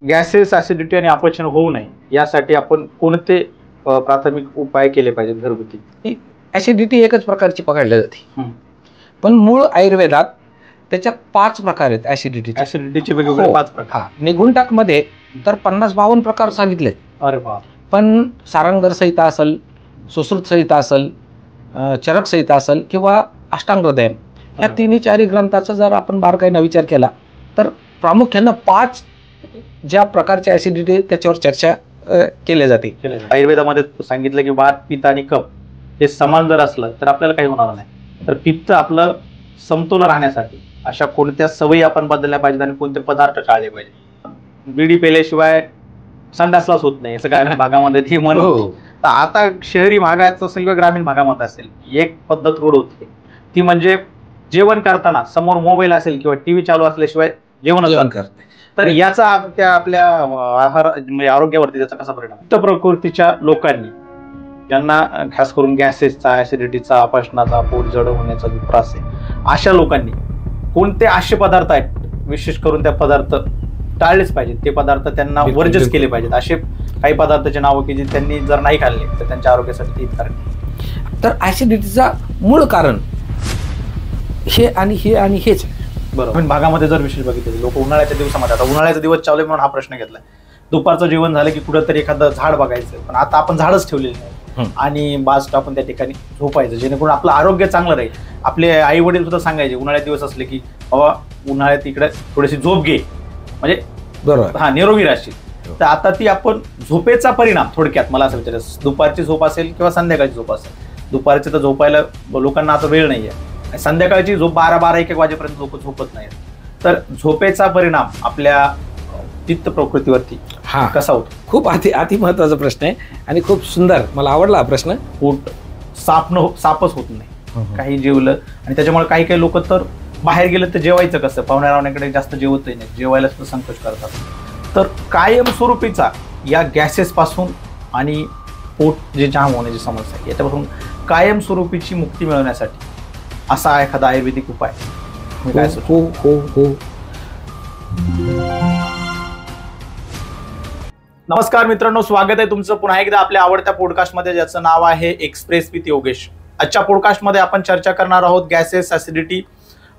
Gases, acidity आणि अपचन होऊ नये यासाठी आपण कोणते प्राथमिक उपाय केले पाहिजेत घरगुती? ऍसिडिटी एकच प्रकारची पकडली जाते, हं. पण मूळ आयुर्वेदात त्याच्यात 5 प्रकार आहेत ऍसिडिटीचे. ऍसिडिटीचे वेगवेगळे 5 प्रकार. हा, निघुंटाक मध्ये तर 50-52 प्रकार सांगितले. अरे बाप. पण सारंगर संहिता असेल, सुश्रुत संहिता असेल, चरक संहिता असेल किंवा अष्टांग हृदय, या 3-4 ग्रंथाचा जर आपण बारकाईने विचार केला तर प्रामुख्याने 5 ज्या प्रकारच्या ऍसिडिटी त्याच्यावर चर्चा केली जाते. आयुर्वेदामध्ये सांगितलं की वात, पित्त आणि कफ हे समान जर असलं तर आपल्याला काही होणार नाही. तर पित्त आपलं समतोल राहण्यासाठी अशा कोणत्या सवयी आपण बदलल्या पाहिजेत आणि कोणते पदार्थ टाळले पाहिजे? बिडी पेल्याशिवाय संडासलाच होत नाही असं काय भागामध्ये ती म्हण. तर आता शहरी भागात असेल किंवा ग्रामीण भागामध्ये असेल, एक पद्धत रूढ होते, ती म्हणजे जेवण करताना समोर मोबाईल असेल किंवा टीव्ही चालू असल्याशिवाय जेवण करते. तर याचा त्या आपल्या आहार म्हणजे आरोग्यावरती त्याचा कसा परिणाम? पित्त प्रकृतीच्या लोकांनी, ज्यांना खास करून गॅसेसचा, ऍसिडिटीचा, अपचनाचा, पोट जड होण्याचा जो त्रास आहे, अशा लोकांनी कोणते असे पदार्थ आहेत विशेष करून त्या पदार्थ टाळलेच पाहिजेत, ते पदार्थ त्यांना वर्जच केले पाहिजेत? असे काही पदार्थाचे नावं की जे त्यांनी जर नाही खाल्ले तर त्यांच्या आरोग्यासाठी हितकारक. तर ऍसिडिटीचा मूळ कारण हे आणि हे आणि हेच. बरोबर. भागामध्ये जर विशेष बघितलं, लोक उन्हाळ्याच्या दिवसामध्ये, आता उन्हाळ्याचा दिवस चालू म्हणून हा प्रश्न घेतलाय, दुपारचं जेवण झालं की कुठंतरी एखादं झाड बघायचं, पण आता आपण झाडच ठेवलेलं नाही आणि बाज टाकून त्या ठिकाणी झोपायचं, जेणेकरून आपलं आरोग्य चांगलं राहील. आपले आई वडील सुद्धा सांगायचे उन्हाळ्यात दिवस असले की बाबा उन्हाळ्यात इकडे थोडीशी झोप घे, म्हणजे बरोबर हा निरोगी राहशील. तर आता ती आपण झोपेचा परिणाम थोडक्यात मला असं विचारायचं, दुपारची झोप असेल किंवा संध्याकाळची झोप असेल, दुपारची तर झोपायला लोकांना आता वेळ नाहीये, संध्याकाळची झोप 12-1 वाजेपर्यंत लोक झोपत नाहीत. तर झोपेचा परिणाम आपल्या पित्त प्रकृतीवरती कसा होतो? खूप अति महत्वाचा प्रश्न आहे आणि खूप सुंदर, मला आवडला हा प्रश्न. पोट साफच होत नाही, काही जेवलं, आणि त्याच्यामुळे काही लोक तर बाहेर गेलं तर जेवायचं कसं, पाहुण्या रावण्याकडे जास्त जेवतही नाही, जेवायला सुद्धा संकोच करतात. तर कायमस्वरूपीचा या गॅसेस पासून आणि पोट जे जाम होण्याची समस्या आहे याच्यापासून कायमस्वरूपीची मुक्ती मिळवण्यासाठी असा एखादा आयुर्वेदिक उपाय काय? नमस्कार मित्रांनो, स्वागत आहे तुमचं पुन्हा एकदा आपल्या आवडत्या पॉडकास्टमध्ये, ज्याचं नाव आहे एक्सप्रेस विथ योगेश. आजच्या पॉडकास्टमध्ये आपण चर्चा करणार आहोत गॅसेस, ऍसिडिटी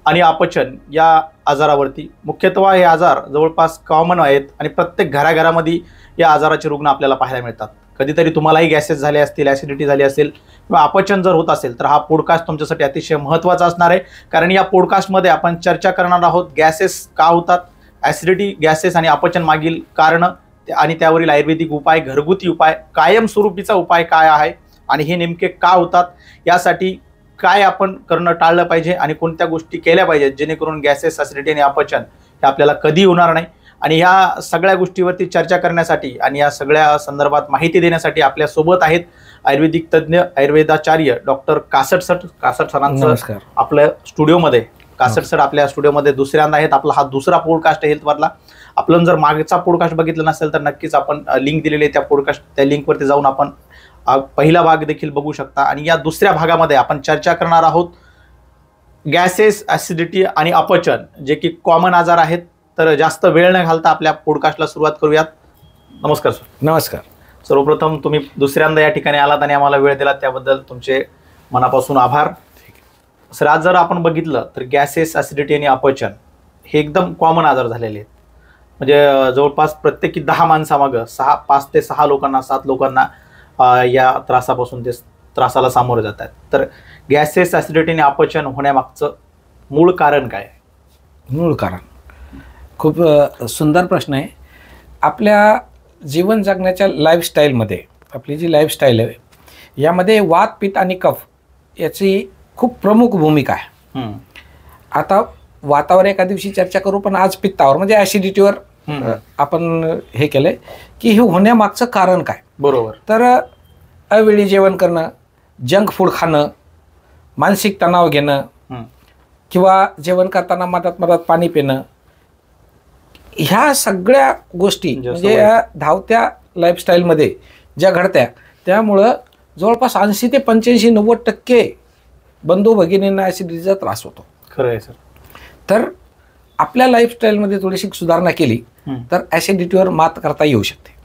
आणि अपचन या आजारावरती. मुख्यतः हे आजार जवळपास कॉमन आहेत आणि प्रत्येक घराघरामध्ये या आजाराचे रुग्ण आपल्याला पाहायला मिळतात. कधीतरी तुम्हालाही गॅसेस झाले असतील, ऍसिडिटी झाली असेल किंवा अपचन जर होत असेल तर हा पॉडकास्ट तुमच्यासाठी अतिशय महत्त्वाचा असणार आहे, कारण या पॉडकास्टमध्ये आपण चर्चा करणार आहोत गॅसेस का होतात, ऍसिडिटी, गॅसेस आणि अपचन मागील कारणं आणि त्यावरील आयुर्वेदिक उपाय, घरगुती उपाय, कायमस्वरूपीचा उपाय काय आहे आणि हे नेमके का होतात, यासाठी काय आपण करणं टाळलं पाहिजे आणि कोणत्या गोष्टी केल्या पाहिजेत जेणेकरून गॅसेस, ऍसिडिटी आणि अपचन हे आपल्याला कधी होणार नाही. आणि ह्या सगळ्या गोष्टीवरती चर्चा करण्यासाठी आणि या सगळ्या संदर्भात माहिती देण्यासाठी आपल्या सोबत आहेत आयुर्वेदिक तज्ज्ञ, आयुर्वेदाचार्य डॉक्टर कासट सरांचं आपल्या स्टुडिओमध्ये. कासट सर आपल्या स्टुडिओमध्ये दुसऱ्यांदा आहेत. आपला हा दुसरा पॉडकास्ट आहे हेल्थवरला. आपण जर मागचा पॉडकास्ट बघितला नसेल तर नक्कीच आपण लिंक दिलेली आहे त्या लिंकवरती जाऊन आपण पहिला भाग देखील बघू शकता. आणि या दुसऱ्या भागामध्ये आपण चर्चा करणार आहोत गॅसेस, ऍसिडिटी आणि अपचन, जे की कॉमन आजार आहेत. तर जास्त वेळ न घालता आपल्या पॉडकास्टला सुरुवात करूयात. नमस्कार सर. नमस्कार. सर्वप्रथम तुम्ही दुसऱ्यांदा या ठिकाणी आलात आणि आम्हाला वेळ दिलात त्याबद्दल तुमचे मनापासून आभार. सर, आज जर आपण बघितलं तर गॅसेस, ऍसिडिटी आणि अपचन हे एकदम कॉमन आजार झालेले आहेत. म्हणजे जवळपास प्रत्येकी 10 माणसामागं 5 ते 6 लोकांना, 7 लोकांना या त्रासापासून ते त्रासाला सामोरे जात आहेत. तर गॅसेस, ऍसिडिटी आणि अपचन होण्यामागचं मूळ कारण काय? मूळ कारण खूप सुंदर प्रश्न आहे. आपल्या जीवन जगण्याच्या लाईफस्टाईलमध्ये, आपली जी लाईफस्टाईल आहे यामध्ये वात, पित्त आणि कफ याची खूप प्रमुख भूमिका आहे. आता वातावर एका दिवशी चर्चा करू, पण आज पित्तावर म्हणजे ऍसिडिटीवर आपण हे केलंय की हे होण्यामागचं कारण काय. बरोबर. तर अवेळी जेवण करणं, जंक फूड खाणं, मानसिक तणाव घेणं किंवा जेवण करताना मधात पाणी पिणं, ह्या सगळ्या गोष्टी म्हणजे या धावत्या लाईफस्टाईलमध्ये ज्या घडत्या, त्यामुळं जवळपास 80 ते 85-90% बंधू भगिनींना ऍसिडिटीचा त्रास होतो. खरं आहे सर. तर आपल्या लाईफस्टाईलमध्ये थोडीशी सुधारणा केली तर ॲसिडिटीवर मात करता येऊ शकते.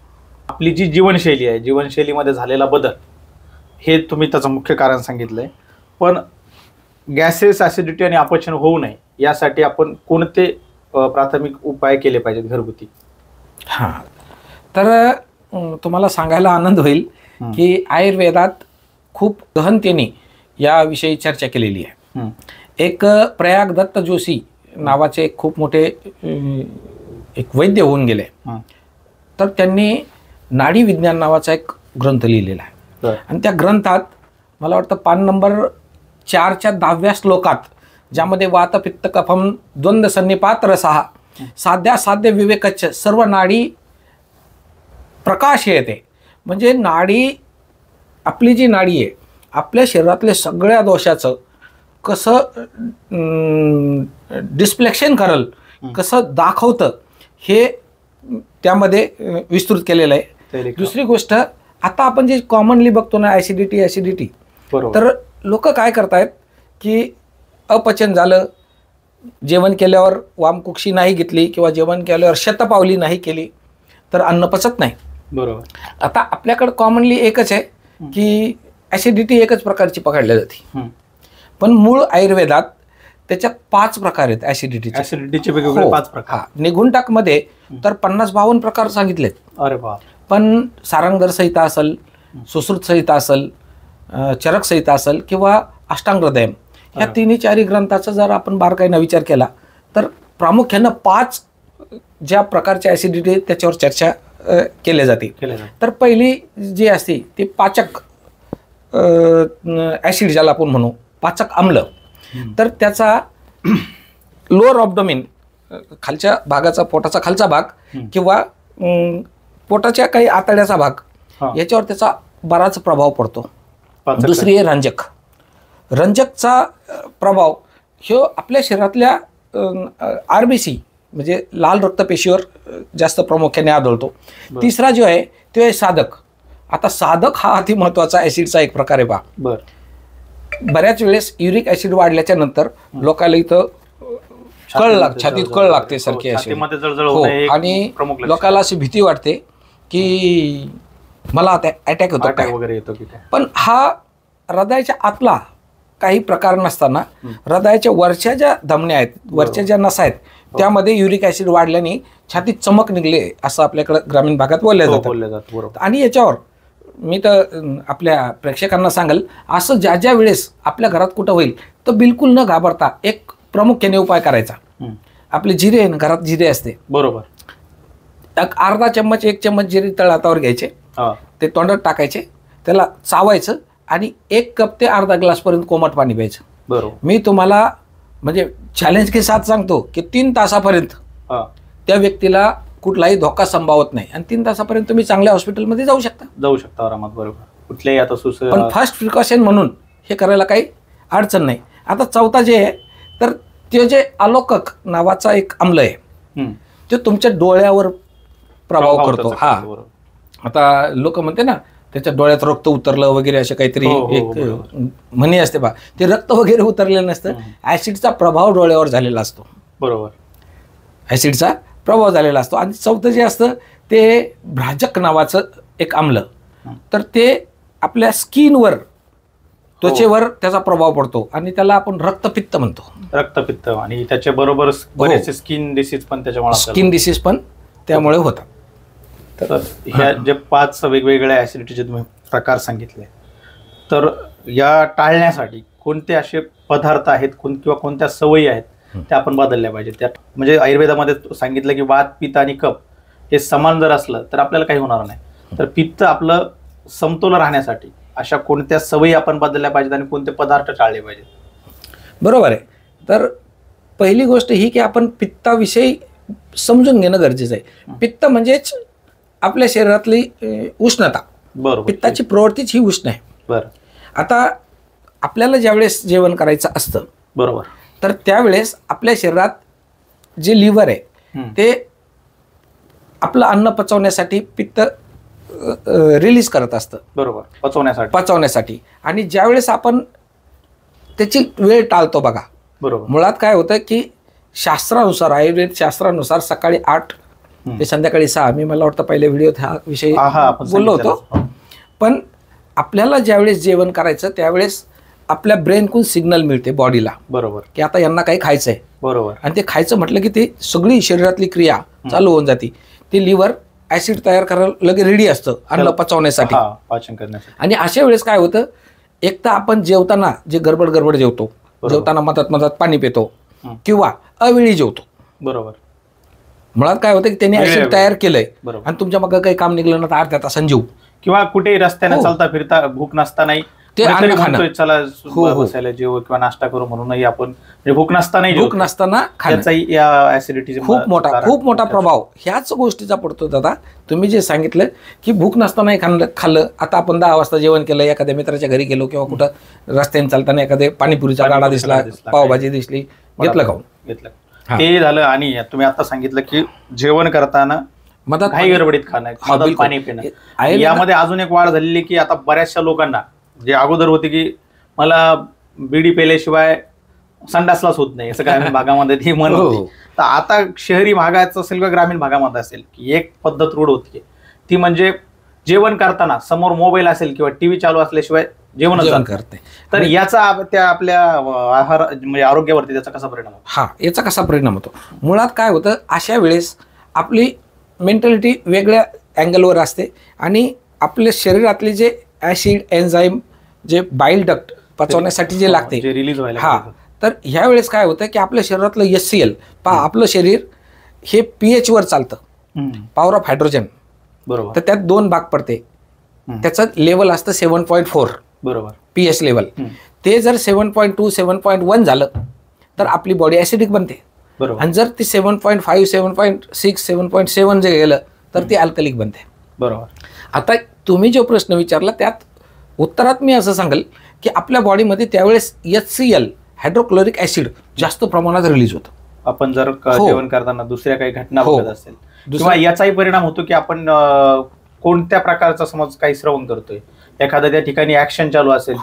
आपली जी जीवनशैली आहे, जीवनशैलीमध्ये झालेला बदल हे तुम्ही त्याचं मुख्य कारण सांगितलंय. पण गॅसेस, ॲसिडिटी आणि अपचन होऊ नये यासाठी आपण कोणते प्राथमिक उपाय केले पाहिजेत घरगुती? हां, तर तुम्हाला सांगायला आनंद होईल की आयुर्वेदात खूप गहनतेने याविषयी चर्चा केलेली आहे. एक प्रयाग दत्त जोशी नावाचे खूप मोठे एक वैद्य होऊन गेले, तर त्यांनी नाडी विज्ञान नावाचा एक ग्रंथ लिहिलेला आहे. आणि त्या ग्रंथात मला वाटतं पान नंबर 4च्या 10व्या श्लोकात, ज्यामध्ये वात पित्त कफम द्वंद्व सन्निपात रसहा साध्या साध्य विवेकच सर्व नाडी प्रकाश येते. म्हणजे नाडी, आपली जी नाडी आहे, आपल्या शरीरातले सगळ्या दोषाचं कसं डिस्प्लेक्शन करल, कसं दाखवतं, हे त्यामध्ये विस्तृत केलेलं आहे. दुसरी गोष्ट, आता आपण जे कॉमनली बघतो ना ॲसिडिटी, तर लोक काय करतायत की अपचन झालं, जेवण केल्यावर वामकुक्षी नाही घेतली किंवा जेवण केल्यावर शतपावली नाही केली तर अन्न पचत नाही. बरोबर. आता आपल्याकडे कॉमनली एकच आहे की ॲसिडिटी एकच प्रकारची पकडली जाते, पण मूळ आयुर्वेदात त्याच्यात 5 प्रकार आहेत ॲसिडिटीचे वेगवेगळे 5 प्रकार. निघुंटाकमध्ये तर 50-52 प्रकार सांगितलेत. अरे बाप. पण सारंगधर संहिता असेल, सुश्रुत संहिता असेल, चरक संहिता असेल किंवा अष्टांग हृदयम, ह्या 3-4 ग्रंथाचा जर आपण बारकाईनं विचार केला तर प्रामुख्यानं 5 ज्या प्रकारच्या ॲसिडिटी त्याच्यावर चर्चा केले जाते. तर पहिली जी असते ती पाचक ॲसिड, ज्याला आपण म्हणू पाचक आम्ल, तर त्याचा लोअर ऑब्डोमिन, खालच्या भागाचा, पोटाचा खालचा भाग किंवा पोटाच्या काही आतड्याचा भाग, याच्यावर त्याचा बराच प्रभाव पडतो. दुसरी आहे रंजक. रंजकचा प्रभाव ह्यो आपल्या शरीरातल्या RBC म्हणजे लाल रक्तपेशीवर जास्त प्रामुख्याने आढळतो. तिसरा जो आहे तो आहे साधक. आता साधक हा अति महत्वाचा ॲसिडचा एक प्रकार आहे. बऱ्याच वेळेस युरिक ॲसिड वाढल्याच्या नंतर लोकांना इथं छातीत कळ लागते सारखी अशी, आणि लोकांना अशी भीती वाटते की मला आता अटॅक होतो. पण हा हृदयाच्या आतला काही प्रकार नसताना हृदयाच्या वरच्या ज्या धमन्या आहेत, वरच्या ज्या नसा आहेत, त्यामध्ये युरिक ॲसिड वाढल्याने छातीत चमक निघले असं आपल्याकडे ग्रामीण भागात बोललं जातं. आणि याच्यावर मी तर आपल्या प्रेक्षकांना सांगेल, असं ज्या ज्या वेळेस आपल्या घरात कुठं होईल तर बिलकुल न घाबरता एक प्रामुख्याने उपाय करायचा. आपले जिरे आहे ना, घरात जिरे असते, बरोबर, एक अर्धा चम्मच 1 चम्मच जिरे तळहातावर घ्यायचे, ते तोंडात टाकायचे, त्याला चावायचं आणि 1 कप ते अर्धा ग्लासपर्यंत कोमट पाणी प्यायचं. बरोबर. मी तुम्हाला म्हणजे चॅलेंज के साथ सांगतो की 3 तासापर्यंत त्या व्यक्तीला कुठलाही धोका संभावत नाही, आणि 3 तासापर्यंत तुम्ही चांगल्या हॉस्पिटलमध्ये जाऊ शकता आरामात. बरोबर. कुठल्याही आता पण फर्स्ट प्रिकॉशन म्हणून हे करायला काही अडचण नाही. आता चौथा जे आहे तर ते जे अलोकक नावाचा एक आम्ल आहे, तो तुमच्या डोळ्यावर प्रभाव करतो. हा, आता लोक म्हणते ना त्याच्या डोळ्यात रक्त उतरलं वगैरे असे काहीतरी एक म्हणी असते बा, ते रक्त वगैरे उतरलेलं नसतं, ॲसिडचा प्रभाव डोळ्यावर झालेला असतो. बरोबर. ॲसिडचा प्रभाव झालेला असतो. आणि चौथं जे असतं ते भ्राजक नावाचं एक आम्ल, तर ते आपल्या स्किनवर, त्वचेवर त्याचा प्रभाव पडतो आणि त्याला आपण रक्तपित्त म्हणतो. रक्तपित्त. आणि त्याच्या बरोबर बरेचसे स्किन डिसीज पण त्यामुळे होतात. तर ह्या जे 5 वेगवेगळ्या ॲसिडिटीचे तुम्ही प्रकार सांगितले, तर या टाळण्यासाठी कोणते असे पदार्थ आहेत किंवा कोणत्या सवयी आहेत त्या आपण बदलल्या पाहिजेत? त्या म्हणजे आयुर्वेदामध्ये सांगितलं की वात, पित्त आणि कफ हे समान जर असलं तर आपल्याला काही होणार नाही. तर पित्त आपलं समतोल राहण्यासाठी अशा कोणत्या सवयी आपण बदलल्या पाहिजेत आणि कोणते पदार्थ टाळले पाहिजेत? बरोबर आहे. तर पहिली गोष्ट ही की आपण पित्ताविषयी समजून घेणं गरजेचं आहे. पित्त म्हणजेच आपल्या शरीरातली उष्णता. बरोबर. पित्ताची प्रवृत्तीच ही उष्ण आहे. बरं. आता आपल्याला ज्यावेळेस जेवण करायचं असतं, बरोबर, तर त्यावेळेस आपल्या शरीरात जे लिव्हर आहे ते आपलं अन्न पचवण्यासाठी पित्त रिलीज करत असतं. बरोबर. पचवण्यासाठी. आणि ज्यावेळेस आपण त्याची वेळ टाळतो बघा, बरोबर, मुळात काय होतं की शास्त्रानुसार, आयुर्वेद शास्त्रानुसार सकाळी 8 ते संध्याकाळी 6, मी मला वाटतं पहिल्या व्हिडिओत हा विषय बोललो होतो. पण आपल्याला ज्यावेळेस जेवण करायचं त्यावेळेस आपल्या ब्रेनकडून सिग्नल मिळते बॉडीला, बरोबर, की आता यांना काही खायचंय. बरोबर. आणि ते खायचं म्हटलं की ते सगळी शरीरातली क्रिया चालू होऊन जाते. ते लिव्हर ऍसिड तयार करायला लगे रेडी असतं अन्न पचवण्यासाठी, पाचन करण्यासाठी. आणि अशा वेळेस काय होतं, एक तर आपण जेवताना जे गडबड जेवतो, जेवताना मधात पाणी पितो किंवा अवेळी जेवतो. बरोबर. मुळात काय होतं की त्यांनी ऍसिड तयार केलंय आणि तुमच्या मग काही काम निघलं ना तर अर्ध्या तासाने जेवू, किंवा कुठेही रस्त्याने चालता फिरता भूक नसतानाही ते अन्न खाणं, चला बसायला जेव किंवा नाश्ता करू म्हणूनही आपण म्हणजे भूक नसताना खाण्याचाही या ऍसिडिटी खूप मोठा प्रभाव ह्याच गोष्टीचा पडतो. दादा तुम्ही जे सांगितलं की भूक नसतानाही खाल्लं. आता आपण 10 वाजता जेवण केलं, एखाद्या मित्राच्या घरी गेलो किंवा कुठं रस्त्याने चालताना एखाद्या पाणीपुरीचा गाडा दिसला, पावभाजी दिसली, घेतलं खाऊन. ते झालं. आणि तुम्ही आता सांगितलं की जेवण करताना काही गडबडीत खाणं, पाणी पिणं, यामध्ये अजून एक वाढ झालेली की आता बऱ्याचशा लोकांना, जे अगोदर होते की मला बिडी पेल्याशिवाय संडासलाच होत नाही, असं काय भागामध्ये ती म्हण होती. तर आता शहरी भागात असेल किंवा ग्रामीण भागामध्ये असेल की एक पद्धत रूढ होती, ती म्हणजे जेवण करताना समोर मोबाईल असेल किंवा टीव्ही चालू असल्याशिवाय जेवण करते. तर याचा त्या आपल्या आहार म्हणजे आरोग्यावरती त्याचा कसा परिणाम होतो? याचा कसा परिणाम होतो? मुळात काय होतं, अशा वेळेस आपली मेंटॅलिटी वेगळ्या अँगलवर असते आणि आपल्या शरीरातले जे ऍसिड एन्झाईम जे बाईल डक्ट पचवण्यासाठी जे लागते रिलीज व्हायला, तर ह्या वेळेस काय होतं की आपल्या शरीरातलं HCl, आपलं शरीर हे pH वर चालतं, पॉवर ऑफ हायड्रोजन. बरोबर. तर त्यात 2 भाग पडते. त्याचं लेवल असतं 7.4, बरोबर, pH लेवल. ते जर 7.2 7.1 झालं तर आपली बॉडी ऍसिडिक बनते. आणि जर ती 7.5 7.6 7.7 जे गेलं तर ती अल्कलिक बनते. बरोबर. आता तुम्ही जो प्रश्न विचारला त्यात उत्तरात मी असं सांगेल की आपल्या बॉडीमध्ये त्यावेळेस HCl हायड्रोक्लोरिक ऍसिड जास्त प्रमाणात रिलीज होतं. आपण जर जेवण करताना दुसऱ्या काही घटना घडत असेल किंवा याचाही परिणाम होतो की आपण कोणत्या प्रकारचा समज काही श्रवण करतोय, एखाद्या त्या ठिकाणी ऍक्शन चालू असेल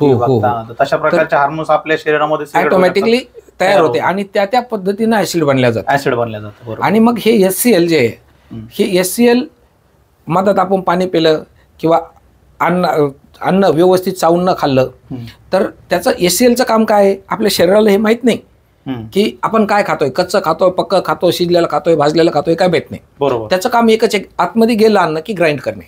तशा प्रकारचे हार्मोन्स आपल्या शरीरामध्ये ऑटोमॅटिकली तयार होते आणि त्या पद्धतीने ऍसिड बनल्या जातं. आणि मग हे HCl जे आहे, हे HCl मधात आपण पाणी पिलं किंवा अन्न व्यवस्थित चावून न खाल्लं तर त्याचं HClचं काम काय आहे, आपल्या शरीराला हे माहित नाही की आपण काय खातोय, कच्चं खातोय, पक्क खातोय, शिजलेलं खातोय, भाजलेलं खातोय, काय भेट नाही. बरोबर. त्याचं काम एकच आहे, आतमध्ये गेलं अन्न की ग्राइंड करणे.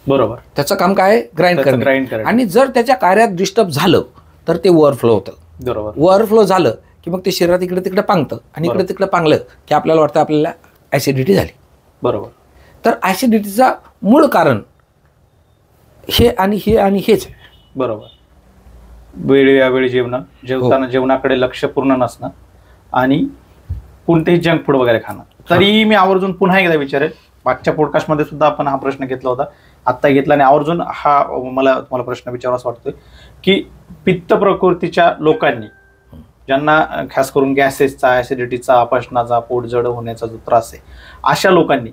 बरोबर. त्याचं काम काय आहे, ग्राइंड करणे. आणि जर त्याच्या कार्यात डिस्टर्ब झालं तर ते ओव्हरफ्लो होतं. बरोबर. ओव्हरफ्लो झालं की मग ते शरीरात इकडे तिकडे पांगतं आणि इकडे तिकडे पांगलं की आपल्याला वाटतं आपल्याला ऍसिडिटी झाली. बरोबर. तर ऍसिडिटीचा मूळ कारण हे आणि हेच. बरोबर. वेळोवेळी जेवताना जेवणाकडे लक्ष पूर्ण नसणं आणि कोणतेही जंक फूड वगैरे खाणं. तरी मी आवर्जून पुन्हा एकदा विचारेल, मागच्या पॉडकास्टमध्ये सुद्धा आपण हा प्रश्न घेतला होता, आत्ता घेतला आणि आवर्जून मला तुम्हाला प्रश्न विचारावासा वाटतोय की पित्त प्रकृतीच्या लोकांनी, ज्यांना खास करून गॅसेसचा, ऍसिडिटीचा, अपचनाचा, पोट जड होण्याचा जो त्रास आहे, अशा लोकांनी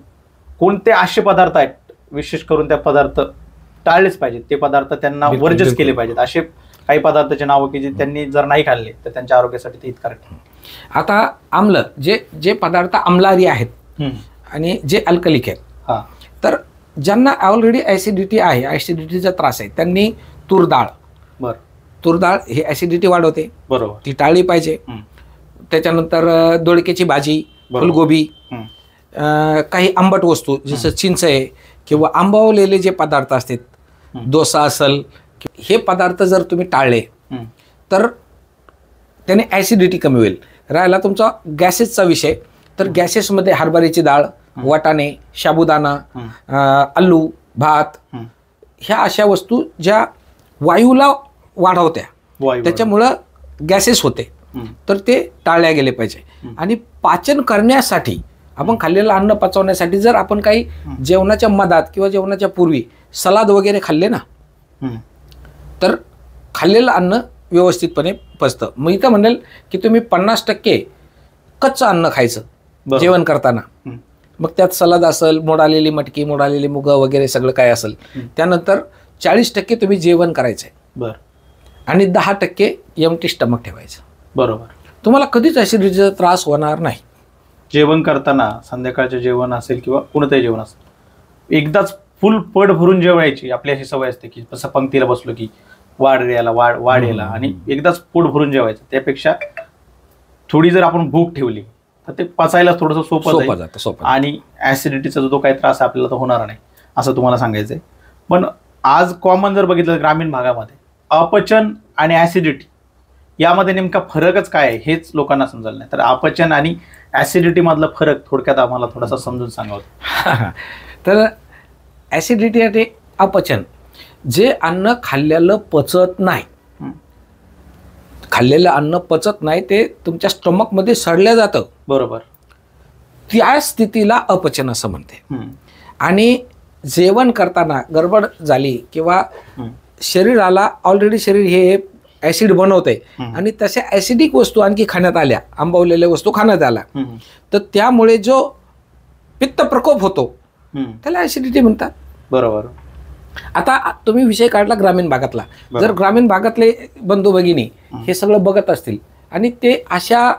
कोणते असे पदार्थ आहेत, विशेष करून त्या पदार्थ टाळलेच पाहिजेत, ते पदार्थ त्यांना वर्जच केले पाहिजेत, असे काही पदार्थाचे नाव की जे त्यांनी जर नाही खाल्ले तर त्यांच्या आरोग्यासाठी ते हितकारक आहे? आता आम्ल, जे पदार्थ आम्लहारी आहेत आणि जे अल्कलिक आहेत, तर ज्यांना ऑलरेडी ऍसिडिटी आहे, ऍसिडिटीचा त्रास आहे, त्यांनी तूर डाळ ही ऍसिडिटी वाढवते. बरोबर. ती टाळली पाहिजे. त्याच्यानंतर दोडक्याची भाजी, फुलगोबी, काही आंबट वस्तू जसं चिंच आहे किंवा आंबवलेले जे पदार्थ असतात, डोसा असेल, हे पदार्थ जर तुम्ही टाळले तर त्याने ऍसिडिटी कमी होईल. राहिला तुमचा गॅसेसचा विषय, तर गॅसेसमध्ये हरभऱ्याची डाळ, वाटाणे, साबुदाणा, आलू, भात, ह्या अशा वस्तू ज्या वायूला वाढवत्या, त्याच्यामुळं गॅसेस होते, तर ते टाळल्या गेले पाहिजे. आणि पाचन करण्यासाठी आपण खाल्लेलं अन्न पचवण्यासाठी जर आपण काही जेवणाच्या मधात किंवा जेवणाच्या पूर्वी सलाद वगैरे खाल्ले ना, तर खाल्लेलं अन्न व्यवस्थितपणे पचतं. मग इथं म्हणेल की तुम्ही 50% कच्चं अन्न खायचं जेवण करताना, मग त्यात सलाद असेल, मोड आलेली मटकी, मोड आलेली मुगं वगैरे सगळं काय असेल, त्यानंतर 40% तुम्ही जेवण करायचंय आणि 10% एम्प्टी स्टमक ठेवायचं. बरोबर. तुम्हाला कधीच ॲसिडिटीचा त्रास होणार नाही. जेवण करताना संध्याकाळचे जेवण असेल किंवा कोणतंही जेवण असेल, एकदाच फुल पोट भरून जेवायची आपली अशी सवय असते की जसं पंक्तीला बसलो की वाढ याला वाढ याला, आणि एकदाच पोट भरून जेवायचं. त्यापेक्षा थोडी जर आपण भूक ठेवली तर ते पचायला थोडंसं सोपं जातं आणि ऍसिडिटीचा जो काही त्रास आहे आपल्याला तो होणार नाही, असं तुम्हाला सांगायचंय. पण आज कॉमन जर बघितलं ग्रामीण भागामध्ये अपचन आणि ऍसिडिटी यामध्ये नेमका फरकच काय आहे हेच लोकांना समजलं नाही. तर अपचन आणि ऍसिडिटी मधला फरक थोडक्यात आम्हाला थोडासा समजून सांगावं. तर ऍसिडिटी आणि अपचन, जे अन्न खाल्लेलं पचत नाही, खाल्लेलं अन्न पचत नाही, ते तुमच्या स्टमकमध्ये सडलं जातं. बरोबर. त्या स्थितीला अपचन असं म्हणते. आणि जेवण करताना गडबड झाली किंवा शरीराला ऑलरेडी शरीर हे ऍसिड बनवते आणि तशा ऍसिडिक वस्तू आणखी खाण्यात आल्या, आंबवलेल्या वस्तू खाण्यात आल्या, तर त्यामुळे जो पित्त प्रकोप होतो त्याला ऍसिडिटी म्हणतात. बरोबर. आता तुम्ही विषय काढला ग्रामीण भागातला. जर ग्रामीण भागातले बंधू भगिनी हे सगळं बघत असतील आणि ते अशा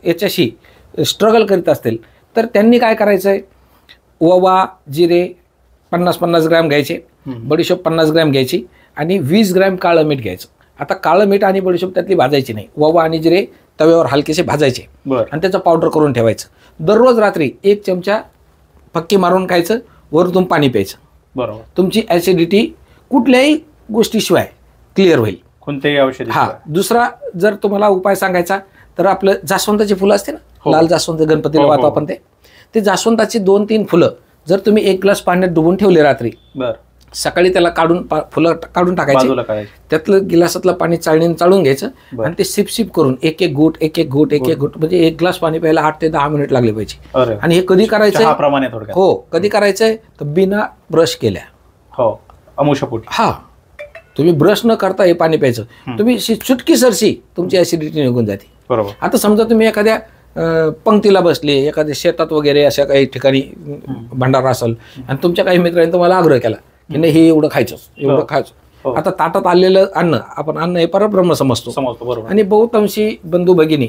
याच्याशी स्ट्रगल करीत असतील, तर त्यांनी काय करायचंय, ओवा जिरे 50-50 ग्रॅम घ्यायचे, बडीशोप 50 ग्रॅम घ्यायची आणि 20 ग्रॅम काळं मीठ घ्यायचं. आता काळं मीठ आणि बडीशोप त्यातली भाजायची नाही, ओवा आणि जिरे तव्यावर हलकेसे भाजायचे आणि त्याचं पावडर करून ठेवायचं. दररोज रात्री 1 चमचा फक्की मारून खायचं, वरून पाणी प्यायचं. बरोबर. तुमची ऍसिडिटी कुठल्याही गोष्टीशिवाय क्लिअर होईल, कोणत्याही औषध. हा. दुसरा जर तुम्हाला उपाय सांगायचा तर आपलं जास्वंदाची फुलं असते ना, लाल जास्वंद, गणपतीला वाहतो आपण, ते जास्वंदाची 2-3 फुलं जर तुम्ही 1 ग्लास पाण्यात डुबून ठेवले रात्री, सकाळी त्याला फुलं काढून टाकायची, त्यातलं गिलासातलं पाणी चाळणीने चाळून घ्यायचं आणि ते सिप करून एक एक घोट म्हणजे 1 ग्लास पाणी प्यायला 8 ते 10 मिनिट लागले पाहिजे. आणि हे कधी करायचं, हो कधी करायचंय तर बिना ब्रश केल्या, हो अमुषापोटी. हा, तुम्ही ब्रश न करता हे पाणी प्यायचं. तुम्ही चुटकी सरशी तुमची ऍसिडिटी निघून जाते. बरोबर. आता समजा तुम्ही एखाद्या पंक्तीला बसले, एखाद्या शेतात वगैरे अशा काही ठिकाणी भंडारा असेल आणि तुमच्या काही मित्रांनी तुम्हाला आग्रह केला की नाही हे एवढं खायचं. आता ताटात आलेलं अन्न, आपण अन्न हे परब्रह्म समजतो. बरोबर. आणि बहुतांशी बंधू भगिनी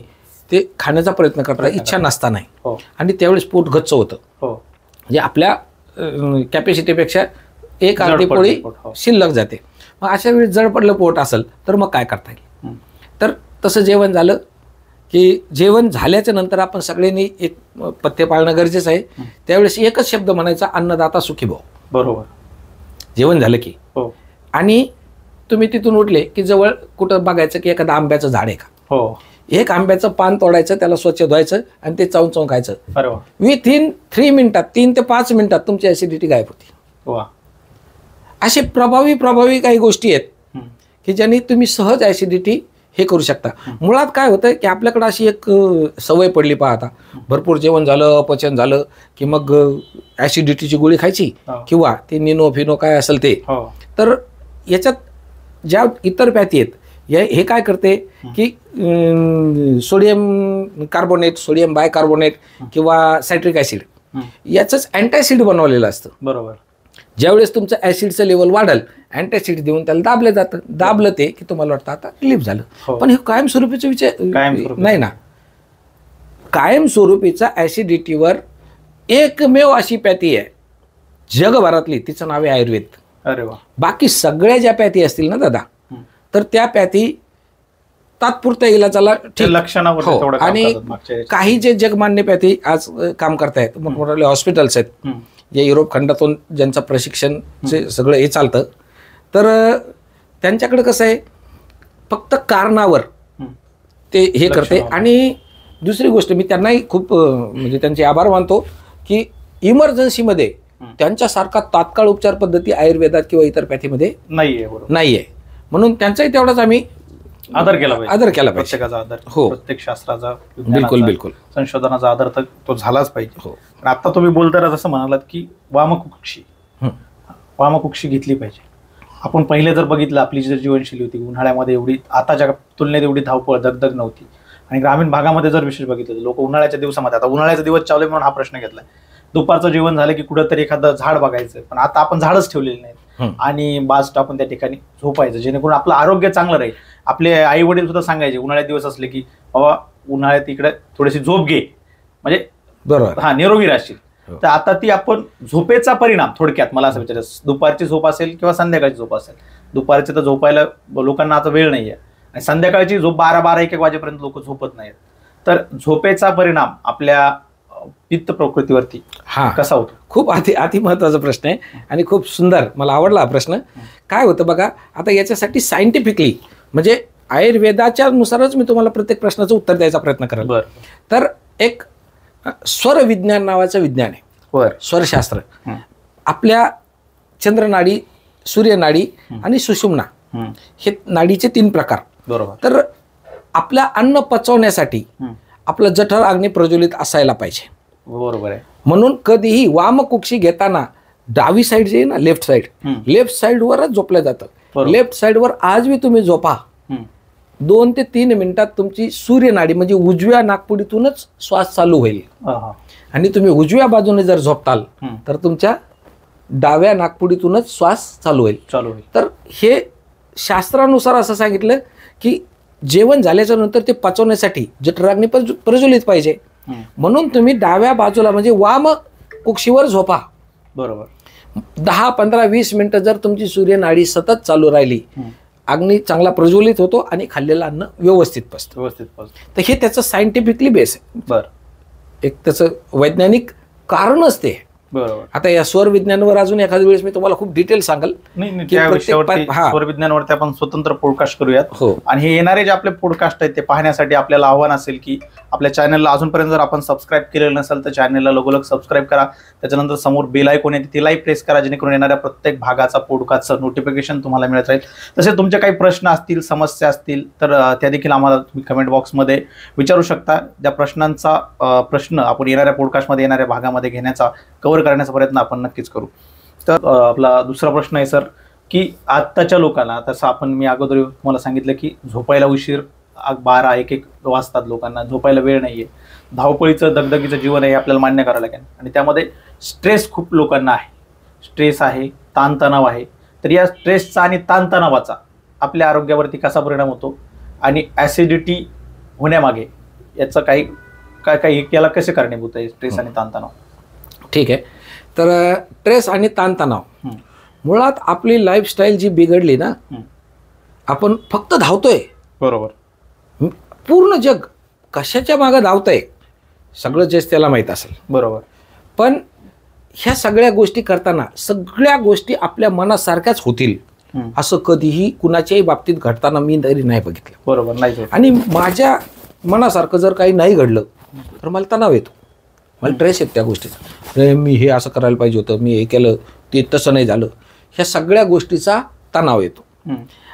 ते खाण्याचा प्रयत्न करतात इच्छा नसताना, आणि त्यावेळेस पोट गच्च होतं. म्हणजे आपल्या कॅपॅसिटीपेक्षा 1 अर्धी पोळी शिल्लक जाते. मग अशा वेळी जड पडलं पोट असेल तर मग काय करता येईल. तर तसं जेवण झालं की जेवण झाल्याच्या नंतर आपण सगळ्यांनी एक पथ्य पाळणं गरजेचं आहे. त्यावेळेस एकच शब्द म्हणायचा, अन्नदाता सुखी भव. बरोबर. जेवण झालं की, आणि तुम्ही तिथून उठले की जवळ कुठं बघायचं की एखादं आंब्याचं झाड आहे का, एक आंब्याचं पान तोडायचं, त्याला स्वच्छ धुवायचं आणि ते चावून खायचं. विथिन 3 मिनिटात, 3 ते 5 मिनिटात तुमची ऍसिडिटी गायब होती. असे प्रभावी काही गोष्टी आहेत की ज्यांनी तुम्ही सहज ऍसिडिटी हे करू शकता. मुळात काय होतं की आपल्याकडे अशी एक सवय पडली, पाहता भरपूर जेवण झालं, अपचन झालं की मग ऍसिडिटीची गोळी खायची किंवा ते निनो फिनो काय असेल ते. तर याच्यात ज्या इतर पॅथी आहेत हे काय करते की सोडियम कार्बोनेट, सोडियम बायकार्बोनेट किंवा सायट्रिक ऍसिड याचंच अँटॅसिड बनवलेलं असतं. बरोबर. ज्यावेळेस तुमचं ऍसिडचं लेवल वाढेल, अँटॅसिड देऊन त्याला दाबलं जातं. दाबलं ते की तुम्हाला वाटतं आता रिलीफ झालं. पण हे कायमस्वरूपीचा विषय नाही ना. कायमस्वरूपीचा ऍसिडिटीवर एकमेव अशी पॅथी आहे जगभरातली, तिचं नाव आहे आयुर्वेद. अरे वा. बाकी सगळ्या ज्या पॅथी असतील ना दादा, तर त्या पॅथी तात्पुरत्या इलाजाला लक्षणावर, आणि काही जे जगमान्य पॅथी आज काम करतायत, मोठमोठे हॉस्पिटल्स आहेत जे युरोप खंडातून ज्यांचं प्रशिक्षण सगळं हे चालतं, तर त्यांच्याकडे कसं आहे, फक्त कारणावर ते हे करते. आणि दुसरी गोष्ट, मी त्यांनाही खूप म्हणजे त्यांचे आभार मानतो की इमर्जन्सीमध्ये त्यांच्यासारखा तात्काळ उपचार पद्धती आयुर्वेदात किंवा इतर पॅथीमध्ये नाहीये. म्हणून त्यांचाही तेवढाच आम्ही आदर केला पाहिजे. प्रत्येकाचा आदर, हो, प्रत्येक शास्त्राचा, बिलकुल संशोधनाचा आदर तर तो झालाच पाहिजे. हो. आता तुम्ही बोलताना जसं म्हणालात की वामकुक्षी घेतली पाहिजे. आपण पहिले जर बघितलं, आपली जी जीवनशैली होती उन्हाळ्यामध्ये एवढी आताच्या तुलनेत एवढी धावपळ दगदग नव्हती. आणि ग्रामीण भागामध्ये जर विशेष बघितलं तर लोक उन्हाळ्याच्या दिवसामध्ये, आता उन्हाळ्याचा दिवस चालू म्हणून हा प्रश्न घेतलाय, दुपारचं जेवण झालं की कुठंतरी एखादं झाड बघायचं. पण आता आपण झाडच ठेवलेले नाहीत. आणि बाज टाकून त्या ठिकाणी झोपायचं, जेणेकरून आपलं आरोग्य चांगलं राहील. आपले आई वडील सुद्धा सांगायचे उन्हाळ्यात दिवस असले की बाबा उन्हाळ्यात इकडे थोडीशी झोप घे, म्हणजे बरोबर निरोगी राहशील. तर आता ती आपण झोपेचा परिणाम थोडक्यात मला असं विचारायचं, दुपारची झोप असेल किंवा संध्याकाळची झोप असेल. दुपारची तर झोपायला लोकांना आता वेळ नाहीये, आणि संध्याकाळची झोप 12-1 वाजेपर्यंत लोक झोपत नाहीत. तर झोपेचा परिणाम आपल्या पित्त प्रकृतीवरती कसा होतो? खूप अति महत्वाचा प्रश्न आहे आणि खूप सुंदर, मला आवडला हा प्रश्न. काय होतं बघा, आता याच्यासाठी सायंटिफिकली म्हणजे आयुर्वेदाच्या नुसारच मी तुम्हाला प्रत्येक प्रश्नाचं उत्तर द्यायचा प्रयत्न करेल. तर एक स्वर विज्ञान नावाचं विज्ञान आहे, स्वरशास्त्र. आपल्या चंद्रनाडी, सूर्यनाडी आणि सुषुम्ना हे नाडीचे 3 प्रकार. बरोबर. तर आपल्या अन्न पचवण्यासाठी आपलं जठर अग्नी प्रज्वलित असायला पाहिजे. बरोबर आहे. म्हणून कधीही वामकुक्षी घेताना डावी साईड जे ना, लेफ्ट साईडवरच झोपलं जातं. लेफ्ट साईडवर आजही तुम्ही झोपा, 2 ते 3 मिनिटात तुमची सूर्यनाडी म्हणजे उजव्या नाकपुडीतूनच श्वास चालू होईल. आणि तुम्ही उजव्या बाजूने जर झोपताल तर तुमच्या डाव्या नाकपुडीतूनच श्वास चालू होईल. तर हे शास्त्रानुसार असं सांगितलं की जेवण झाल्याच्या नंतर ते पचवण्यासाठी जठराग्नी प्रज्वलित पाहिजे. म्हणून तुम्ही डाव्या बाजूला म्हणजे वाम कुक्षीवर झोपा. बरोबर. 10, 15, 20 मिनिटं जर तुमची सूर्यनाडी सतत चालू राहिली, अग्नी चांगला प्रज्वलित होतो आणि खाल्लेलं अन्न व्यवस्थित पचतं. तर हे त्याचं सायंटिफिकली बेस आहे. बरं. एक त्याचं वैज्ञानिक कारणच ते. बरोबर. आता या स्वर विज्ञानावर अजून एखाद्या वेळेस मी तुम्हाला खूप डिटेल सांगेल. स्वर विज्ञानावरती आपण स्वतंत्र पॉडकास्ट करूयात. आणि हे येणारे जे आपले पॉडकास्ट आहेत ते पाहण्यासाठी आपल्याला आव्हान असेल की आपल्या चॅनलला अजूनपर्यंत जर आपण सबस्क्राईब केलेलं नसेल तर चॅनलला लगोलग सबस्क्राईब करा. त्याच्यानंतर समोर बेल आयकॉन येते तिलाही प्रेस करा, जेणेकरून येणाऱ्या प्रत्येक भागाचा पॉडकास्टचं नोटिफिकेशन तुम्हाला मिळत राहील. तसे तुमचे काही प्रश्न असतील, समस्या असतील तर त्या देखील आम्हाला तुम्ही कमेंट बॉक्समध्ये विचारू शकता. त्या प्रश्न आपण येणाऱ्या पॉडकास्टमध्ये, येणाऱ्या भागामध्ये घेण्याचा, कव्हर करण्याचा प्रयत्न आपण नक्कीच करू. तर आपला दुसरा प्रश्न आहे सर, की आत्ताच्या लोकांना, तसं मी अगोदर तुम्हाला सांगितलं की झोपायला उशीर, 12-1 वाजतात, लोकांना झोपायला वेळ नाहीये, धावपळीचं दगदगीचं जीवन आहे आपल्याला मान्य करावं लागेल. आणि त्यामध्ये स्ट्रेस खूप लोकांना आहे, स्ट्रेस आहे, ताणतणाव आहे. तर या स्ट्रेसचा आणि ताणतणावाचा आपल्या आरोग्यावरती कसा परिणाम होतो आणि ॲसिडिटी होण्यामागे याचं काही याला कसे कारणीभूत आहे स्ट्रेस आणि ताणतणाव? ठीक आहे. तर स्ट्रेस आणि ताणतणाव मुळात आपली लाईफस्टाईल जी बिघडली ना, आपण फक्त धावतोय. बरोबर. पूर्ण जग कशाच्या मागे धावतंय सगळं जग त्याला माहीत असेल. बरोबर. पण ह्या सगळ्या गोष्टी करताना सगळ्या गोष्टी आपल्या मनासारख्याच होतील असं कधीही कुणाच्याही बाबतीत घडताना मी तरी नाही बघितलं. बरोबर. नाही. आणि माझ्या मनासारखं जर काही नाही घडलं तर मला तणाव येतो, मला स्ट्रेस येतो त्या गोष्टीचा. मी हे असं करायला पाहिजे होतं, मी हे केलं, ते तसं नाही झालं, ह्या सगळ्या गोष्टीचा तणाव येतो.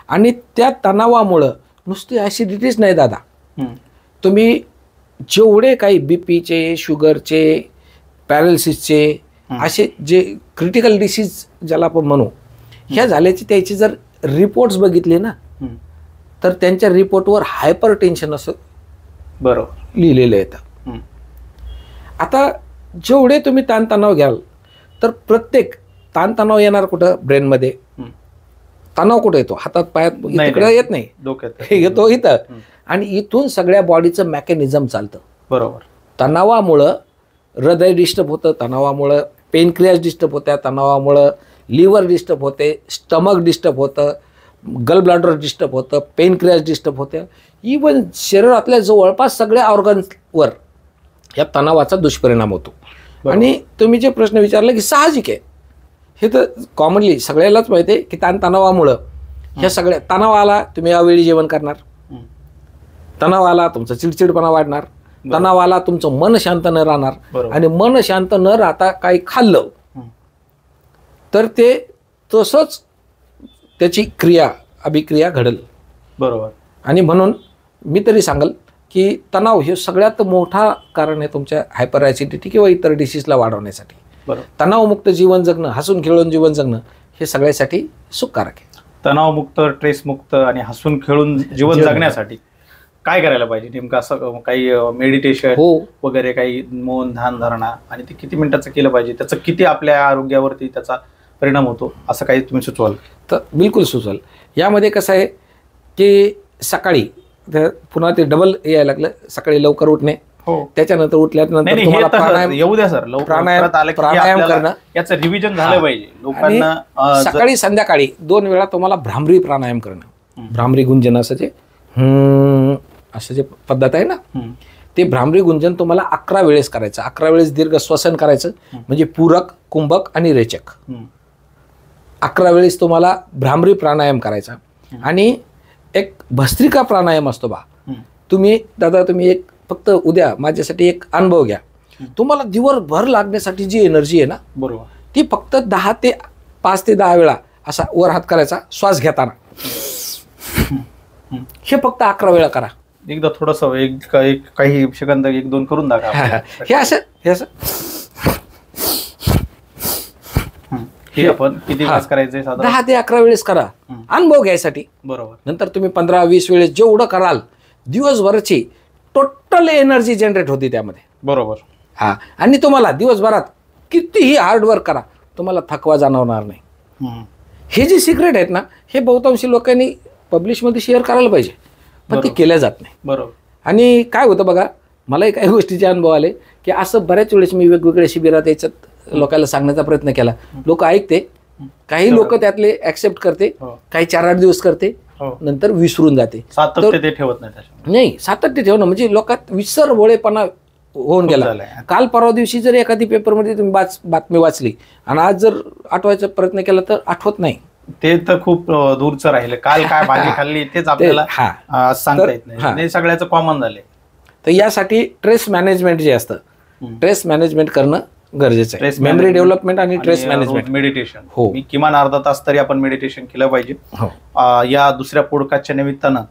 आणि त्या तणावामुळं नुसती ॲसिडिटीच नाही दादा, तुम्ही जेवढे काही बीपीचे, शुगरचे, पॅरालिसिसचे असे जे क्रिटिकल डिसीज ज्याला आपण म्हणू, ह्या झाल्याची त्याची जर रिपोर्ट्स बघितले ना तर त्यांच्या रिपोर्टवर हायपर टेन्शन असं बरोबर लिहिलेलं येतं. आता जेवढे तुम्ही ताणतणाव घ्याल तर प्रत्येक ताणतणाव येणार कुठं? ब्रेनमध्ये. तणाव कुठं येतो? हातात, पायात, इकडे येत नाही, डोक्यात येतो, इथं. आणि इथून सगळ्या बॉडीचं मेकॅनिझम चालतं. बरोबर. तणावामुळं हृदय डिस्टर्ब होतं, तणावामुळं पेनक्रियास डिस्टर्ब होत्या, तणावामुळं लिव्हर डिस्टर्ब होते, स्टमक डिस्टर्ब होतं, गल ब्लॅडर डिस्टर्ब होतं, पेनक्रियास डिस्टर्ब होत्या. इवन शरीरातल्या जवळपास सगळ्या ऑर्गन्सवर या तणावाचा दुष्परिणाम होतो. आणि तुम्ही जे प्रश्न विचारला की साहजिक आहे, हे तर कॉमनली सगळ्यालाच माहिती आहे की ताणतणावामुळं ह्या सगळ्या तणावाला तुम्ही यावेळी जेवण करणार, तणावाला तुमचा चिडचिडपणा वाढणार, तणावाला तुमचं मन शांत न राहणार, आणि मन शांत न राहता काही खाल्लं तर ते तसंच त्याची अभिक्रिया घडल. बरोबर. आणि म्हणून मी तरी सांगेल की तणाव हे सगळ्यात मोठा कारण आहे तुमच्या हायपर ॲसिडिटी किंवा इतर डिसीजला वाढवण्यासाठी. तणावमुक्त जीवन जगणं, हसून खेळून जीवन जगणं हे सगळ्यासाठी सुखकारक आहे. तणावमुक्त, स्ट्रेसमुक्त आणि हसून खेळून जीवन जगण्यासाठी काय करायला पाहिजे नेमकं? असं काही मेडिटेशन वगैरे, काही मौन ध्यान धारणा, आणि ते किती मिनिटाचं केलं पाहिजे? त्याचं किती आपल्या आरोग्यावरती त्याचा परिणाम होतो, असं काही तुम्ही सुचवाल? तर बिलकुल सुचल. यामध्ये कसं आहे की सकाळी पुन्हा ते डबल यायला लागलं, सकाळी लवकर उठणे, त्याच्यानंतर उठल्यानंतर तुम्हाला प्राणायाम येऊ द्या सर, प्राणायाम करणं, याचं रिव्हिजन झालं पाहिजे लोकांना. सकाळी संध्याकाळी 2 वेळा तुम्हाला भ्रामरी प्राणायाम करणं. भ्रामरी गुंजन असं जे पद्धत आहे ना, ते भ्रामरी गुंजन तुम्हाला 11 वेळेस करायचं. 11 वेळेस दीर्घ श्वसन करायचं, म्हणजे पूरक, कुंभक आणि रेचक. 11 वेळेस तुम्हाला भ्रामरी प्राणायाम करायचा. आणि एक भस्त्रिका प्राणायाम असतो बा. तुम्ही एक फक्त उद्या माझ्यासाठी एक अनुभव घ्या. तुम्हाला दिवसभर लागण्यासाठी जी एनर्जी आहे ना, बरोबर, ती फक्त 5 ते 10 वेळा असा वर हात करायचा श्वास घेताना. हे फक्त 11 वेळा करा. एकदा थोडस काही सेकंद 1-2 करून दाखवा. हे असं हे आपण किती वेळेस करायचंय? 10 ते 11 वेळेस करा अनुभव घ्यायसाठी. बरोबर. नंतर तुम्ही 15-20 वेळेस जेवढं कराल, दिवसभराची टोटल एनर्जी जनरेट होती त्यामध्ये. बरोबर. आणि तुम्हाला दिवसभरात कितीही हार्डवर्क करा, तुम्हाला थकवा जाणवणार नाही. हे जे सिक्रेट आहेत ना, हे बहुतांशी लोकांनी पब्लिशमध्ये शेअर करायला पाहिजे, पण ते केल्या जात नाही. बरोबर. आणि काय होतं बघा, मलाही काही गोष्टीचे अनुभव आले की असं बऱ्याच वेळेस मी वेगवेगळ्या शिबिरात याच्यात लोकांना सांगण्याचा प्रयत्न केला. लोक ऐकते, काही लोक त्यातले ऍक्सेप्ट करते, काही 4-8 दिवस करते, नंतर विसरून जाते. सातत्य ठेवत नाही. सातत्य ठेवणं म्हणजे लोकात विसरभोळेपणा होऊन गेला. काल परवा दिवशी जर एखादी पेपरमध्ये तुम्ही बातमी वाचली आणि आज जर आठवायचा प्रयत्न केला तर आठवत नाही. ते तर खूप दूरचं राहिलं. काल काय भाजी खाल्ली तेच आपल्याला सांगता येत नाही. सगळ्याचं कॉमन झाले. तर यासाठी ट्रेस मॅनेजमेंट जे असतं, ट्रेस मॅनेजमेंट करणं गरजेचं आहे. मेमरी डेव्हलपमेंट आणि ट्रेस मॅनेजमेंट. मेडिटेशन, मी किमान अर्धा तास तरी आपण मेडिटेशन केलं पाहिजे. या दुसऱ्या पॉडकास्टच्या निमित्तानं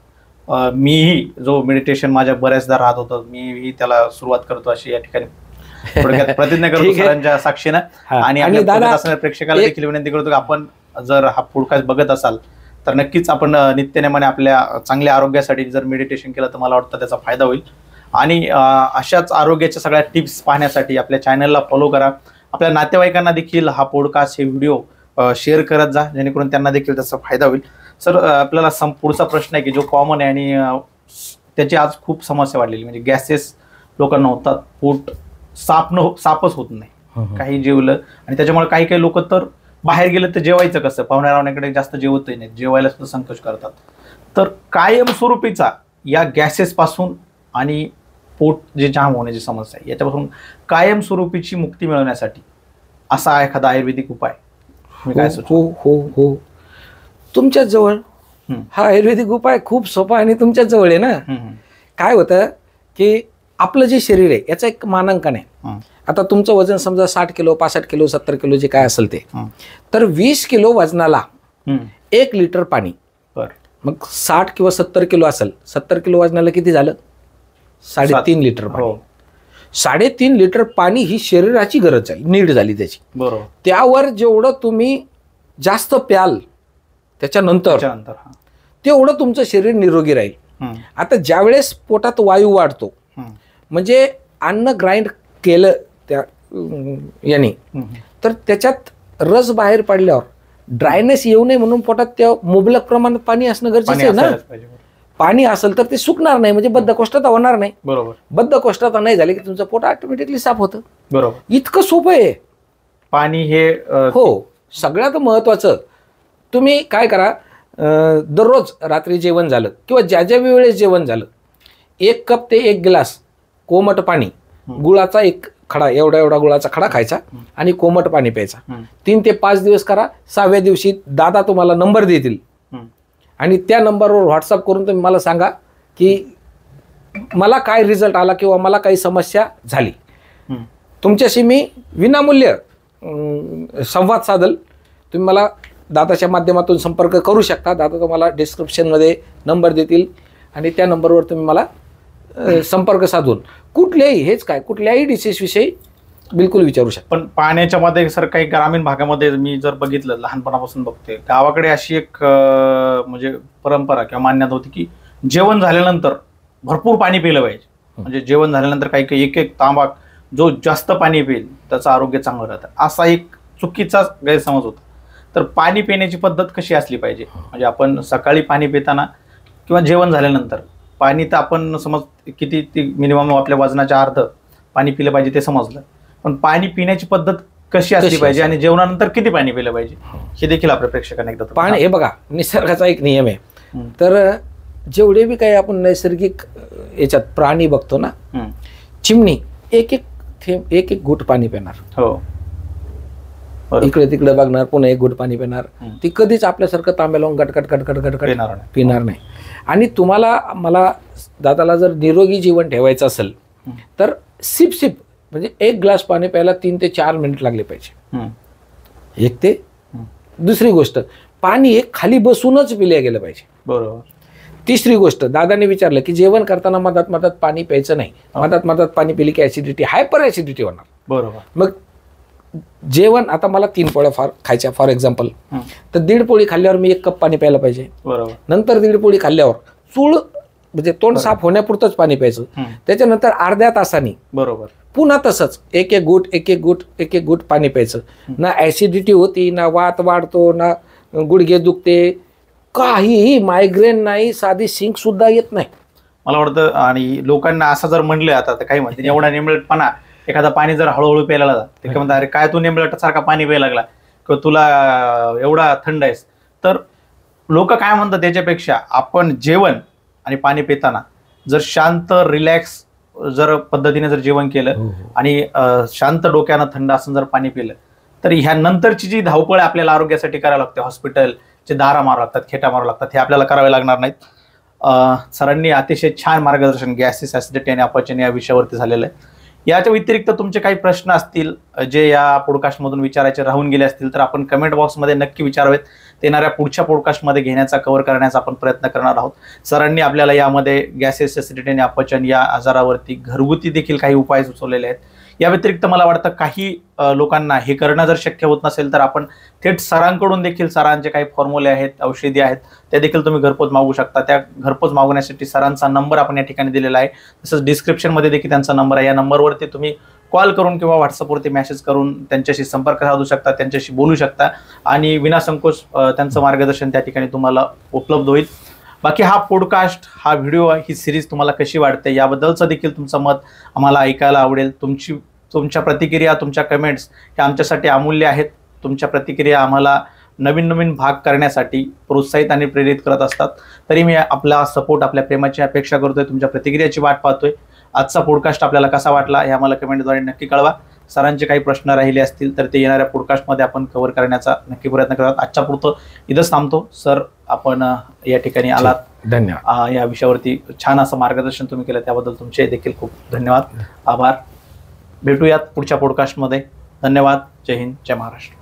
मीही जो मेडिटेशन माझ्या बऱ्याचदा राहत होतं, मीही त्याला सुरुवात करतो अशी या ठिकाणी थोडक्यात प्रतिज्ञा करतो सरांच्या साक्षीनं. आणि प्रेक्षकाला देखील विनंती करतो की आपण जर हा पॉडकास्ट बघत असाल तर नक्कीच आपण नित्यनेमाने आपल्या चांगल्या आरोग्यासाठी जर मेडिटेशन केलं तर मला वाटतं त्याचा फायदा होईल. आणि अशाच आरोग्याच्या सगळ्या टिप्स पाहण्यासाठी आपल्या चॅनलला फॉलो करा. आपल्या नातेवाईकांना देखील हा पॉडकास्ट, हे व्हिडिओ शेअर करत जा, जेणेकरून त्यांना देखील त्याचा फायदा होईल. सर, आपल्याला पुढचा प्रश्न आहे की जो कॉमन आहे आणि त्याची आज खूप समस्या वाढलेली, म्हणजे गॅसेस लोकांना होतात, पोट साफच होत नाही. काही जेवलं आणि त्याच्यामुळे काही लोक तर बाहेर गेलं तर जेवायचं कसं, पाहुण्या रावण्याकडे जास्त जेवतही नाहीत, जेवायला सुद्धा संकोच करतात. तर कायमस्वरूपीचा या गॅसेस पासून आणि पोट जे जाम होण्याची समस्या आहे याच्यापासून कायमस्वरूपीची मुक्ती मिळवण्यासाठी असा एखादा आयुर्वेदिक उपाय काय सुचवू? हो, तुमच्या जवळ हा आयुर्वेदिक उपाय खूप सोपा आणि तुमच्या जवळ आहे ना. काय होतं की आपलं जे शरीर आहे याचं एक मानांकन आहे. आता तुमचं वजन समजा 60 किलो, 65 किलो, 70 किलो जे काय असेल ते, तर 20 किलो वजनाला 1 लिटर पाणी. मग 60 किंवा 70 किलो असेल, 70 किलो वजनाला किती झालं? 3.5 लिटर पाणी. 3.5 लिटर पाणी ही शरीराची गरज आहे, नीड झाली त्याची. बरोबर. त्यावर जेवढं तुम्ही जास्त प्याल त्याच्यानंतर तेवढं तुमचं शरीर निरोगी राहील. आता ज्यावेळेस पोटात वायू वाढतो, म्हणजे अन्न ग्राइंड केलं त्या याने, तर त्याच्यात रस बाहेर पडल्यावर ड्रायनेस येऊ नये म्हणून पोटात त्या मुबलक प्रमाणात पाणी असणं गरजेचं आहे ना. पाणी असेल तर ते सुकणार नाही, म्हणजे बद्धकोष्ठता होणार नाही. बरोबर. बद्धकोष्ठता नाही झाली की तुमचं पोट ऑटोमॅटिकली साफ होतं. बरोबर. इतकं सोपं आहे पाणी हे. हो. सगळ्यात महत्वाचं, तुम्ही काय करा, दररोज रात्री जेवण झालं किंवा ज्या वेळेस जेवण झालं, 1 कप ते 1 ग्लास कोमट पाणी, गुळाचा 1 खडा, एवढा गुळाचा खडा खायचा आणि कोमट पाणी प्यायचा. 3 ते 5 दिवस करा. 6व्या दिवशी दादा तुम्हाला नंबर देतील आणि त्या नंबरवर व्हॉट्सअप करून तुम्ही मला सांगा की मला काय रिझल्ट आला किंवा मला काही समस्या झाली. तुमच्याशी मी विनामूल्य संवाद साधल. तुम्ही मला दादाच्या माध्यमातून संपर्क करू शकता. दादा तुम्हाला डिस्क्रिप्शनमध्ये नंबर देतील आणि त्या नंबरवर तुम्ही मला संपर्क साधून कुठल्याही डिसीजविषयी बिलकुल विचारू शकता. पण पाण्याच्या मध्ये सर, काही ग्रामीण भागामध्ये मी जर बघितलं, लहानपणापासून बघते, गावाकडे अशी एक म्हणजे परंपरा किंवा मान्यता होती की जेवण झाल्यानंतर भरपूर पाणी पिलं पाहिजे. म्हणजे जेवण झाल्यानंतर काही 1 तांबा जो जास्त पाणी पिईल त्याचं आरोग्य चांगलं राहतं, असा एक चुकीचा गैरसमज होता. तर पाणी पिण्याची पद्धत कशी असली पाहिजे? म्हणजे आपण सकाळी पाणी पिताना किंवा जेवण झाल्यानंतर पाणी तर आपण समज किती मिनिमम आपल्या वजनाच्या अर्ध पाणी पिलं पाहिजे ते समजलं, पण पाणी पिण्याची पद्धत कशी असली पाहिजे आणि जेवणानंतर किती पाणी पिलं पाहिजे हे देखील आपल्या प्रेक्षकांना एकदा पाणी, हे बघा निसर्गाचा एक नियम आहे. तर जेवढे बी काही आपण नैसर्गिक याच्यात प्राणी बघतो ना, चिमणी एक एक थेंब एक एक घूट पाणी पिणार. हो, इकडे तिकडे बघणार, पुन्हा एक घूट पाणी पिणार. ती कधीच आपल्यासारखं तांब्या लावून गटगट गटगट गटगट पिणार नाही. आणि तुम्हाला मला दादाला जर निरोगी जीवन ठेवायचं असेल तर सिप सिप म्हणजे एक ग्लास पाणी प्यायला 3 ते 4 मिनिट लागले पाहिजे. एक ते दुसरी गोष्ट, पाणी हे खाली बसूनच पिल्या गेलं पाहिजे. बरोबर. तिसरी गोष्ट, दादाने विचारलं की जेवण करताना मधात मधात पाणी प्यायचं नाही. मधात मधात पाणी पिली की ऍसिडिटी, हायपर ऍसिडिटी होणार. बरोबर. मग जेवण आता मला 3 पोळ्या खायच्या फॉर एक्झाम्पल, तर 1.5 पोळी खाल्ल्यावर मी 1 कप पाणी प्यायला पाहिजे. बरोबर. नंतर 1.5 पोळी खाल्ल्यावर चूळ म्हणजे तोंड साफ होण्यापुरतंच पाणी प्यायचं. त्याच्यानंतर अर्ध्या तासानी बरोबर पुन्हा तसंच एक एक घूट पाणी प्यायचं. ना ऍसिडिटी होती, ना वात वाढतो, ना गुडघे दुखते, काहीही मायग्रेन नाही, साधी शिंक सुद्धा येत नाही. मला वाटतं. आणि लोकांना असं जर म्हणलं आता तर काही म्हणते एवढा नेमळटपणा, एखादा पाणी जर हळूहळू प्यायला लागला ते काय म्हणतात, अरे काय तू नेमळटासारखा पाणी प्यायला लागला किंवा तुला एवढा थंड आहेस. तर लोक काय म्हणतात त्याच्यापेक्षा आपण जेवण आणि पाणी पिताना जर शांत रिलॅक्स जर पद्धतीने जर जेवण केलं आणि शांत डोक्यानं थंड असं जर पाणी पिलं तर ह्या नंतरची जी धावपळ आपल्याला आरोग्यासाठी करायला लागते, हॉस्पिटलचे दारा मारावं लागतात, खेटा मारावं लागतात, हे आपल्याला करावे लागणार नाहीत. सरांनी अतिशय छान मार्गदर्शन गॅसेस, ऍसिडिटी आणि अपचन या विषयावरती झालेलं आहे. याच्या व्यतिरिक्त तुमचे काही प्रश्न असतील जे या पॉडकास्टमधून विचारायचे राहून गेले असतील तर आपण कमेंट बॉक्समध्ये नक्की विचारावेत. येणाऱ्या पुढच्या पॉडकास्टमध्ये घेण्याचा, कव्हर करण्याचा आपण प्रयत्न करणार आहोत. सरांनी आपल्याला यामध्ये गॅसेस, ऍसिडिटी आणि अपचन या आजारावरती घरगुती देखील काही उपाय सुचवलेले आहेत. या व्यतिरिक्त मला वाटतं काही लोकांना हे करणं जर शक्य होत नसेल तर आपण थेट सरांकडून देखील, सरांचे काही फॉर्म्युले आहेत, औषधी आहेत, त्या देखील तुम्ही घरपोच मागवू शकता. त्या घरपोच मागवण्यासाठी सरांचा नंबर आपण या ठिकाणी दिलेला आहे. तसंच डिस्क्रिप्शनमध्ये देखील त्यांचा नंबर आहे. या नंबरवरती तुम्ही कॉल करून किंवा व्हॉट्सअपवरती मेसेज करून त्यांच्याशी संपर्क साधू शकता, त्यांच्याशी बोलू शकता आणि विनासंकोच त्यांचं मार्गदर्शन त्या ठिकाणी तुम्हाला उपलब्ध होईल. बाकी हा पॉडकास्ट, हा व्हिडिओ, ही सिरीज तुम्हाला कशी वाटते याबद्दलचं देखील तुमचं मत आम्हाला ऐकायला आवडेल. तुमच्या प्रतिक्रिया, तुमच्या कमेंट्स ह्या आमच्यासाठी अमूल्य आहेत. तुमच्या प्रतिक्रिया आम्हाला नवीन नवीन भाग करण्यासाठी प्रोत्साहित आणि प्रेरित करत असतात. तरी मी आपला सपोर्ट, आपल्या प्रेमाची अपेक्षा करतोय, तुमच्या प्रतिक्रियाची वाट पाहतोय. आजचा पॉडकास्ट आपल्याला कसा वाटला हे आम्हाला कमेंटद्वारे नक्की कळवा. सरांचे काही प्रश्न राहिले असतील तर ते येणाऱ्या पॉडकास्टमध्ये आपण कव्हर करण्याचा नक्की प्रयत्न करतात. आजच्या पुरतं इथंच थांबतो. सर, आपण या ठिकाणी आलात, धन्यवाद. या विषयावरती छान असं मार्गदर्शन तुम्ही केलं त्याबद्दल तुमचे देखील खूप धन्यवाद, आभार. भेटूयात पुढच्या पॉडकास्टमध्ये. धन्यवाद. जय हिंद, जय महाराष्ट्र.